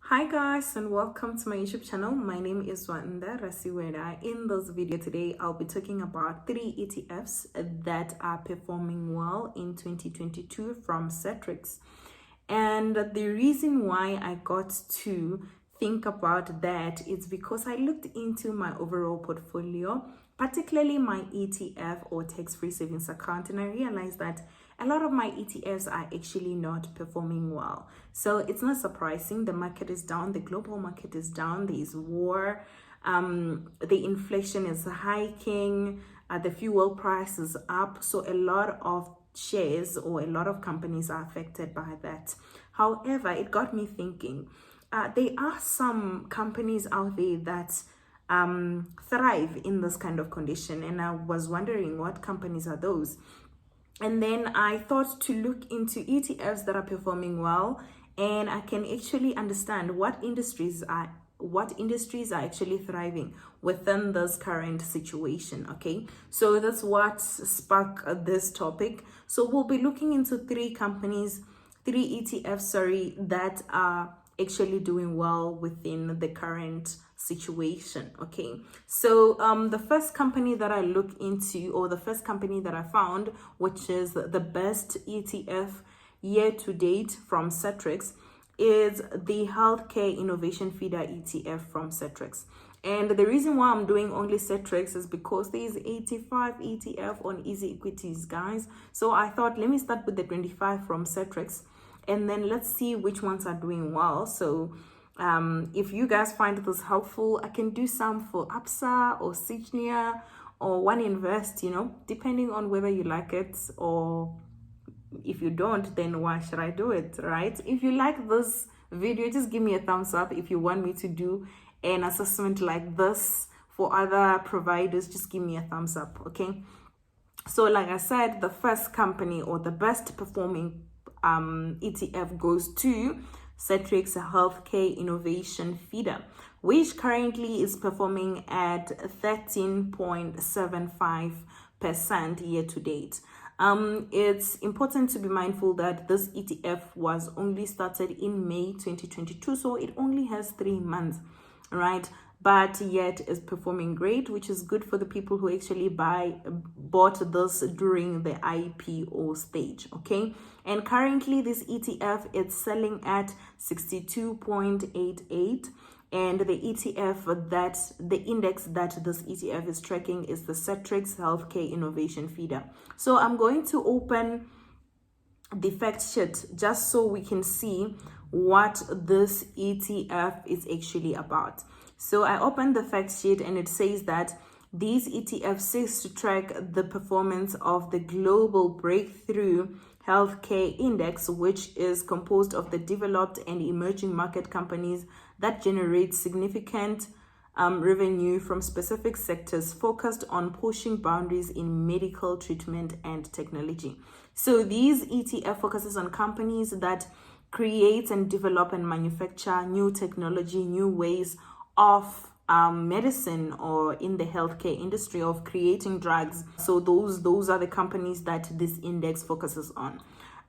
Hi guys, and welcome to my YouTube channel. My name is Zwannda. In this video today, I'll be talking about 3 ETFs that are performing well in 2022 from Cetrix. And the reason why I got to think about that is because I looked into my overall portfolio, particularly my ETF or tax-free savings account, and I realized that a lot of my ETFs are actually not performing well. So it's not surprising. The market is down, the global market is down, there is war, the inflation is hiking, the fuel price is up. So a lot of shares or a lot of companies are affected by that. However, it got me thinking, there are some companies out there that thrive in this kind of condition, and I was wondering what companies are those. And then I thought to look into ETFs that are performing well, and I can actually understand what industries are actually thriving within this current situation. Okay, so that's what sparked this topic. So we'll be looking into three ETFs, that are actually doing well within the current situation. Okay, so the first company that I look into, or the first company that I found, which is the best ETF year to date from Cetrix, is the Healthcare Innovation Feeder ETF from Cetrix. And the reason why I'm doing only Cetrix is because there is 85 ETF on EasyEquities, guys. So I thought, let me start with the 25 from Cetrix, and then let's see which ones are doing well. So if you guys find this helpful, I can do some for APSA or Signia or One Invest, depending on whether you like it, or if you don't, then why should I do it, right? If you like this video, just give me a thumbs up. If you want me to do an assessment like this for other providers, just give me a thumbs up. Okay, so like I said, the first company or the best performing ETF goes to Cetrix Healthcare Innovation Feeder, which currently is performing at 13.75% year to date. It's important to be mindful that this ETF was only started in May 2022, so it only has 3 months, right? But yet is performing great, which is good for the people who actually bought this during the IPO stage. Okay, and currently this ETF is selling at 62.88, and the index that this ETF is tracking is the Cetrix Healthcare Innovation Feeder. So I'm going to open the fact sheet just so we can see what this ETF is actually about. So I opened the fact sheet, and it says that these ETFs seeks to track the performance of the global breakthrough healthcare index, which is composed of the developed and emerging market companies that generate significant revenue from specific sectors focused on pushing boundaries in medical treatment and technology. So these ETF focuses on companies that create and develop and manufacture new technology, new ways of medicine, or in the healthcare industry of creating drugs. So those are the companies that this index focuses on.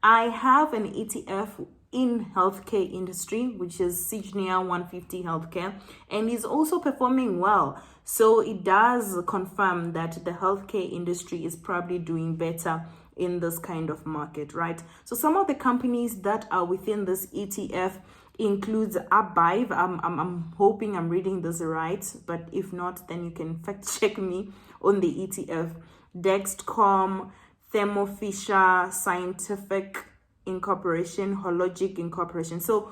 I have an ETF in healthcare industry, which is Signia 150 Healthcare, and is also performing well. So it does confirm that the healthcare industry is probably doing better in this kind of market, right? So some of the companies that are within this ETF includes Abive. I'm hoping I'm reading this right, but if not, then you can fact check me on the ETF. Dexcom, Thermo Fisher Scientific Incorporation, Hologic Incorporation. So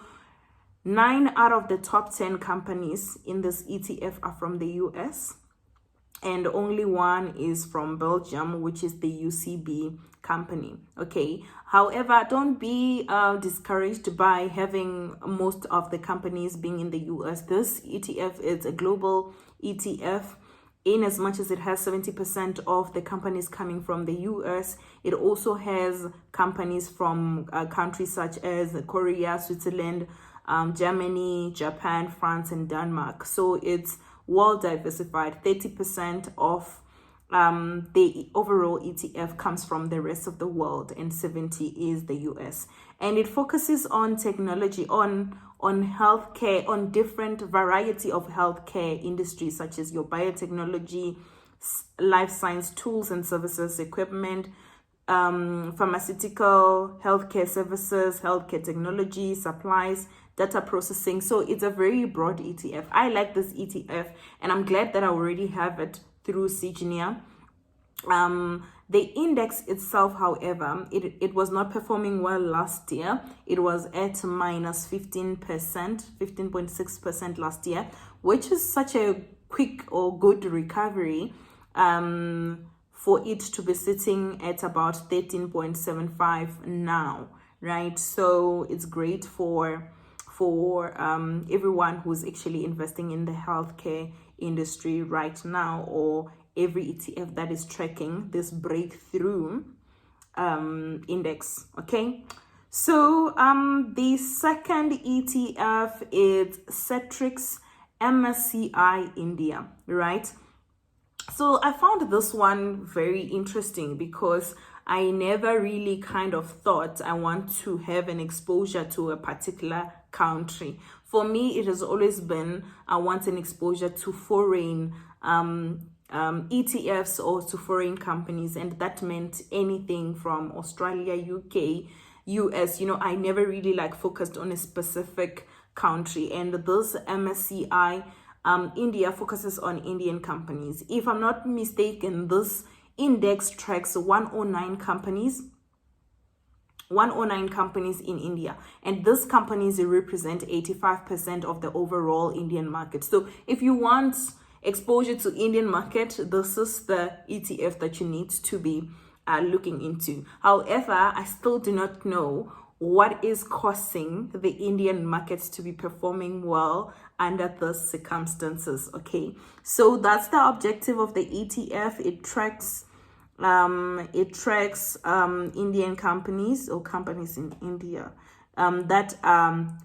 9 out of the top 10 companies in this ETF are from the US, and only one is from Belgium, which is the UCB company. Okay, however, don't be discouraged by having most of the companies being in the US. This ETF is a global ETF. In as much as it has 70% of the companies coming from the US, it also has companies from countries such as Korea, Switzerland, Germany, Japan, France, and Denmark. So it's well diversified. 30% of the overall ETF comes from the rest of the world, and 70 is the US. And it focuses on technology, on healthcare, on different variety of healthcare industries, such as your biotechnology, life science tools and services, equipment, pharmaceutical, healthcare services, healthcare technology, supplies, data processing. So it's a very broad ETF. I like this ETF, and I'm glad that I already have it through Signia. The index itself, however, it was not performing well last year. It was at minus 15%, 15.6% last year, which is such a quick or good recovery for it to be sitting at about 13.75 now, right? So it's great for everyone who's actually investing in the healthcare industry right now, or every ETF that is tracking this breakthrough index. Okay, so the second ETF is Cetrix MSCI India, right? So I found this one very interesting because I never really kind of thought I want to have an exposure to a particular country. For me, it has always been I want an exposure to foreign ETFs or to foreign companies, and that meant anything from Australia, UK, US. I never really focused on a specific country, and this MSCI India focuses on Indian companies. If I'm not mistaken, this index tracks 109 companies in India, and these companies represent 85% of the overall Indian market. So if you want exposure to Indian market, this is the ETF that you need to be looking into. However, I still do not know what is causing the Indian markets to be performing well under those circumstances. Okay, so that's the objective of the ETF. It tracks Indian companies, or companies in India that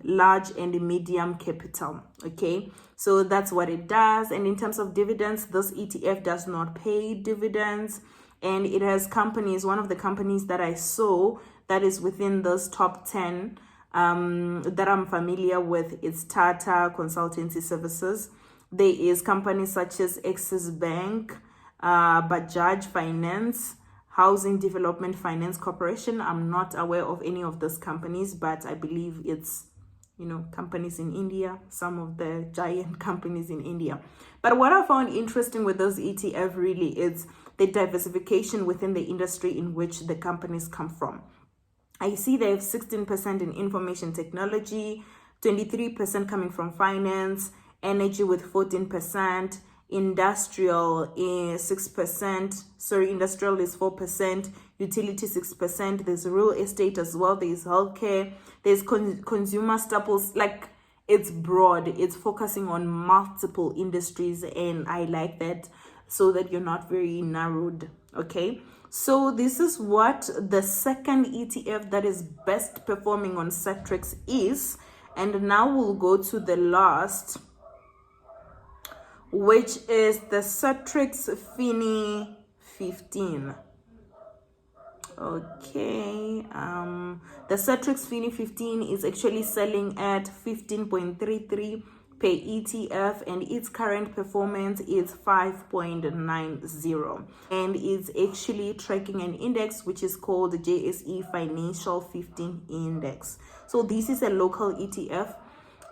large and medium capital. Okay, so that's what it does. And in terms of dividends, this ETF does not pay dividends, and it has companies. One of the companies that I saw that is within those top 10 that I'm familiar with is Tata Consultancy Services. There is companies such as Axis Bank, Bajaj Finance, Housing Development Finance Corporation. I'm not aware of any of those companies, but I believe it's companies in India, some of the giant companies in India. But what I found interesting with those ETF really is the diversification within the industry in which the companies come from. I see they have 16% in information technology, 23% coming from finance, energy with 14%, industrial is 6%, industrial is 4%, utility 6%, there's real estate as well, there's healthcare, there's consumer staples. It's broad, it's focusing on multiple industries, and I like that, so that you're not very narrowed. Okay, so this is what the second ETF that is best performing on Cetrix is. And now we'll go to the last, which is the Cetrix FINI 15. Okay, the Cetrix FINI 15 is actually selling at 15.33 per ETF, and its current performance is 5.90, and it's actually tracking an index which is called the JSE Financial 15 Index. So this is a local ETF,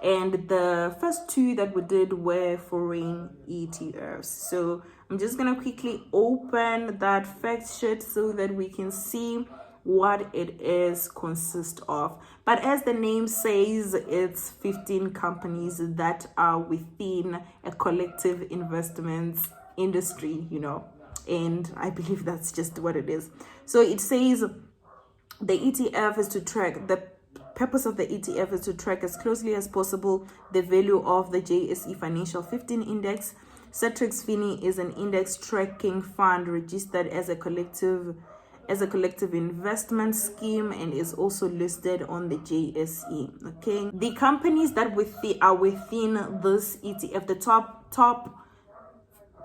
and the first two that we did were foreign ETFs. So I'm just gonna quickly open that fact sheet so that we can see what it is consist of. But as the name says, it's 15 companies that are within a collective investments industry, and I believe that's just what it is. So it says the ETF is to track, the purpose of the ETF is to track as closely as possible the value of the JSE Financial 15 Index. Cetrix FINI is an index tracking fund registered as a collective investment scheme, and is also listed on the JSE. Okay, the companies that are within this ETF, the top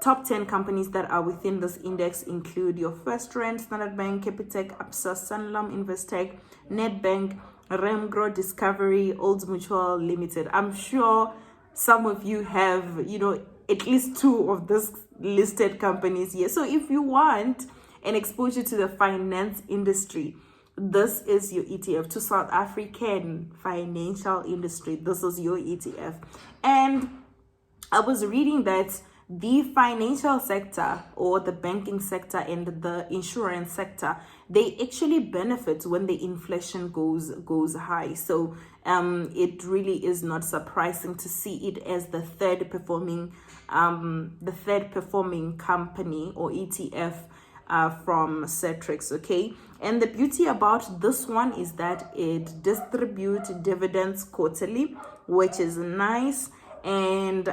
top 10 companies that are within this index include your First Rand, Standard Bank, Capitec, Absa, Sanlam, Investec, Nedbank, Remgro, Discovery, Old Mutual Limited. I'm sure some of you have, at least 2 of these listed companies here. So if you want an exposure to the finance industry, this is your ETF. To South African financial industry, this is your ETF. And I was reading that the financial sector, or the banking sector, and the insurance sector, they actually benefit when the inflation goes high. So it really is not surprising to see it as the third performing company or ETF from Cetrix. Okay, and the beauty about this one is that it distributes dividends quarterly, which is nice. And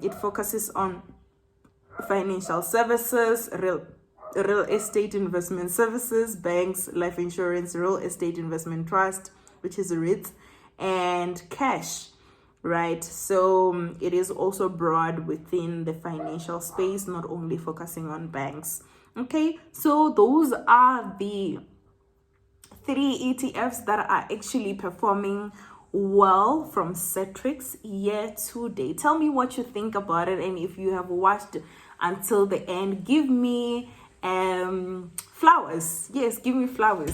it focuses on financial services, real estate investment services, banks, life insurance, real estate investment trust, which is REIT, and cash, right? So it is also broad within the financial space, not only focusing on banks. Okay, so those are the 3 ETFs that are actually performing well from Cetrix year to date. Tell me what you think about it, and if you have watched until the end, give me flowers. Yes, give me flowers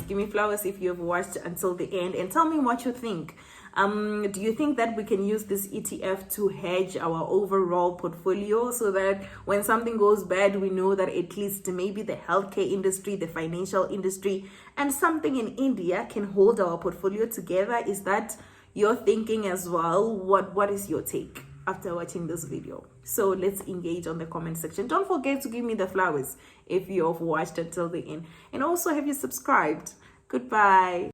if you have watched until the end, and tell me what you think. Do you think that we can use this ETF to hedge our overall portfolio, so that when something goes bad, we know that at least maybe the healthcare industry, the financial industry, and something in India can hold our portfolio together? Is that your thinking as well? What is your take after watching this video? So let's engage on the comment section. Don't forget to give me the flowers if you have watched until the end, and also, have you subscribed? Goodbye.